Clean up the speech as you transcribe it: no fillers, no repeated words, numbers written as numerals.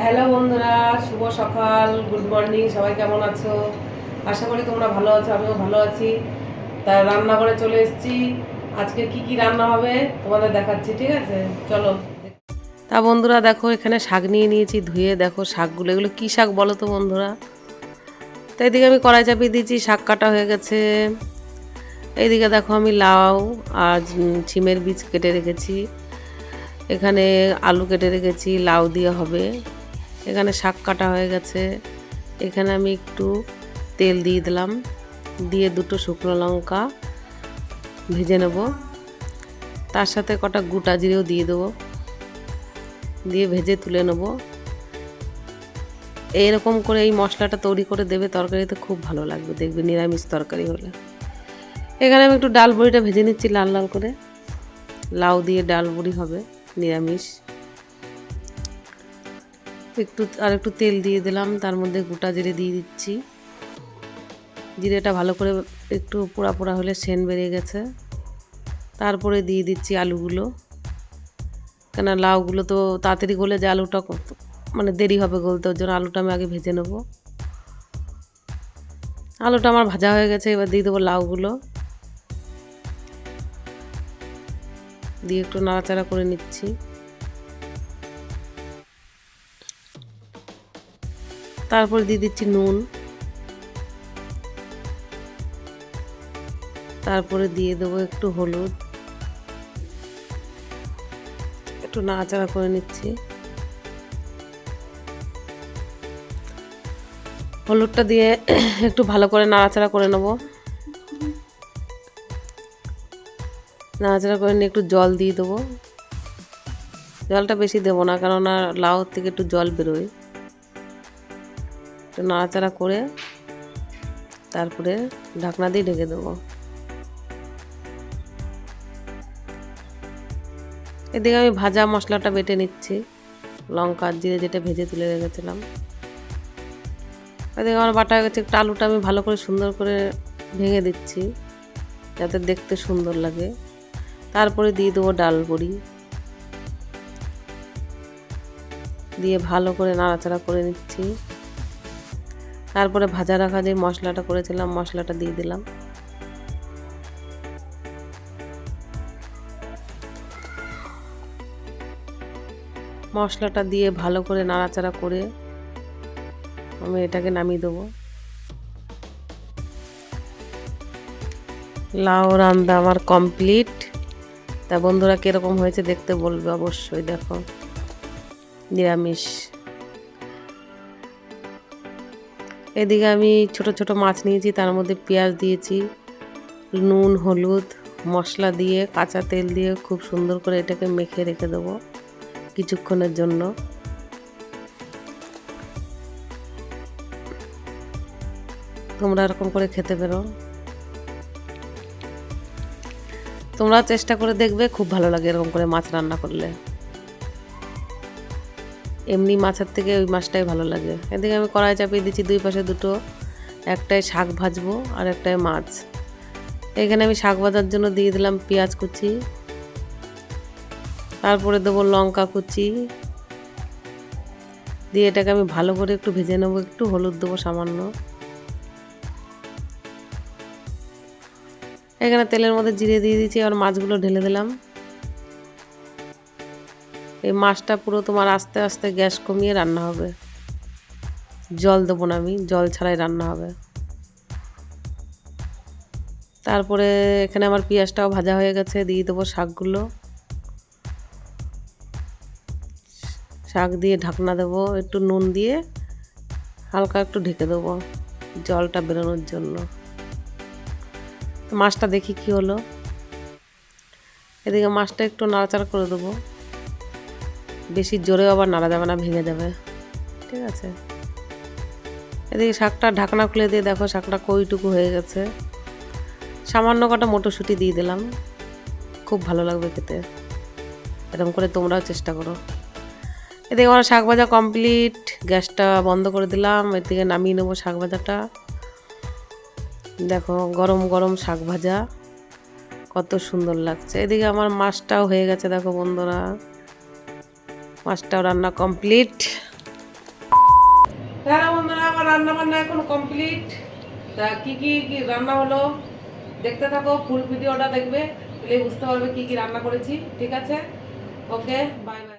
Hello বন্ধুরা, শুভ সকাল, good morning. সবাই কেমন আছো? আশা করি তোমরা ভালো আছো, আমিও ভালো আছি। তা রান্নাঘরে চলে এসেছি। আজকে কি কি রান্না হবে তোমাদের দেখাচ্ছি, ঠিক আছে? চলো। তা বন্ধুরা দেখো, এখানে শাক নিয়ে নিয়েছি ধুয়ে। দেখো শাকগুলো, এগুলো কি শাক বলো তো বন্ধুরা? তো এদিকে আমি কড়াই চাপিয়ে দিয়েছি, শাক কাটা হয়ে গেছে। এইদিকে দেখো আমি লাউ আর ছিমের বীজ কেটে রেখেছি। এখানে আলু কেটে রেখেছি, লাউ দিয়ে হবে। এখানে শাক কাটা হয়ে গেছে। এখানে আমি একটু তেল দিয়ে দিলাম, দিয়ে দুটো শুকনো লঙ্কা ভেজে নেব। তার সাথে কটা গোটা জিরেও দিয়ে দেবো, দিয়ে ভেজে তুলে নেব। এইরকম করে এই মশলাটা তৈরি করে দেবে, তরকারিতে খুব ভালো লাগবে দেখবে, নিরামিষ তরকারি হলে। এখানে আমি একটু ডাল বড়িটা ভেজে নিচ্ছি লাল লাল করে। লাউ দিয়ে ডাল বড়ি হবে নিরামিষ। একটু তেল দিয়ে দিলাম, তার মধ্যে গোটা জিরে দিয়ে দিচ্ছি। জিরেটা ভালো করে একটু পোড়া পোড়া হলে সেন্ট বেরিয়ে গেছে। তারপরে দিয়ে দিচ্ছি আলুগুলো, কেন লাউগুলো তো তাড়াতাড়ি গলে যায়, আলুটা মানে দেরি হবে গলতে, ওর জন্য আলুটা আমি আগে ভেজে নেব। আলুটা আমার ভাজা হয়ে গেছে, এবার দিয়ে দেবো লাউগুলো, দিয়ে একটু নাড়াচাড়া করে নিচ্ছি। তারপরে দিয়ে দিচ্ছি নুন, তারপরে দিয়ে দেবো একটু হলুদ, একটু নাড়াচাড়া করে নিচ্ছি। হলুদটা দিয়ে একটু ভালো করে নাড়াচাড়া করে নেব। নাড়াচাড়া করে নিয়ে একটু জল দিয়ে দেবো। জলটা বেশি দেবো না, কেননা লাউ থেকে একটু জল বেরোয়। একটু নাড়াচাড়া করে তারপরে ঢাকনা দিয়ে ঢেকে দেবো। এদিকে আমি ভাজা মশলাটা বেটে নিচ্ছি, লঙ্কা জিরে যেটা ভেজে তুলে রেখেছিলাম। এদিকে আমার বাটা হয়ে গেছে। একটু আলুটা আমি ভালো করে সুন্দর করে ভেঙে দিচ্ছি, যাতে দেখতে সুন্দর লাগে। তারপরে দিয়ে দেবো ডাল বড়ি, দিয়ে ভালো করে নাড়াচাড়া করে নিচ্ছি। তারপরে ভাজা রাখা যে মশলাটা করেছিলাম, মশলাটা দিয়ে দিলাম। মশলাটা দিয়ে ভালো করে নাড়াচাড়া করে আমি এটাকে নামিয়ে দেবো। লাউ রান্না আমার কমপ্লিট। তা বন্ধুরা কীরকম হয়েছে দেখতে বলবে অবশ্যই। দেখো নিরামিষ। এদিকে আমি ছোট ছোট মাছ নিয়েছি, তার মধ্যে পেঁয়াজ দিয়েছি, নুন হলুদ মশলা দিয়ে কাঁচা তেল দিয়ে খুব সুন্দর করে এটাকে মেখে রেখে দেবো কিছুক্ষণের জন্য। তোমরা এরকম করে খেতে পারো, তোমরা চেষ্টা করে দেখবে, খুব ভালো লাগে এরকম করে মাছ রান্না করলে। এমনি মাছের থেকে ওই মাছটাই ভালো লাগে। এদিকে আমি কড়াই চাপিয়ে দিচ্ছি, দুই পাশে দুটো, একটাই শাক ভাজবো আর একটাই মাছ। এখানে আমি শাক ভাজার জন্য দিয়ে দিলাম পেঁয়াজ কুচি, তারপরে দেবো লঙ্কা কুচি, দিয়ে এটাকে আমি ভালো করে একটু ভেজে নেবো। একটু হলুদ দেবো সামান্য। এখানে তেলের মধ্যে জিরে দিয়ে দিয়েছি, আর মাছগুলো ঢেলে দিলাম। এই মাছটা পুরো তোমার আস্তে আস্তে গ্যাস কমিয়ে রান্না হবে, জল দেবো না, আমি জল ছাড়াই রান্না হবে। তারপরে এখানে আমার পেঁয়াজটাও ভাজা হয়ে গেছে, দিয়ে দেবো শাকগুলো। শাক দিয়ে ঢাকনা দেবো, একটু নুন দিয়ে হালকা একটু ঢেকে দেবো জলটা বেরোনোর জন্য। মাছটা দেখি কি হলো। এদিকে মাছটা একটু নাড়াচাড়া করে দেবো, বেশি জোরেও আবার নাড়া যাবে না, ভেঙে যাবে, ঠিক আছে? এদিকে শাকটা ঢাকনা খুলে দিয়ে দেখো শাকটা কইটুকু হয়ে গেছে। সামান্য কটা মটরশুঁটি দিয়ে দিলাম, খুব ভালো লাগবে খেতে। এরকম করে তোমরাও চেষ্টা করো। এদিকে আমার শাক ভাজা কমপ্লিট, গ্যাসটা বন্ধ করে দিলাম। এদিকে নামিয়ে নেবো শাক ভাজাটা। দেখো গরম গরম শাক ভাজা কত সুন্দর লাগছে। এদিকে আমার মাছটাও হয়ে গেছে, দেখো বন্ধুরা, মাছটাও রান্না কমপ্লিট। আমার রান্না বান্না এখন কমপ্লিট। তা কি কি কি রান্না হলো দেখতে থাকো, ফুল ভিডিওটা দেখবে, তাহলে বুঝতে পারবে কি কি রান্না করেছি। ঠিক আছে, ওকে, বাই বাই।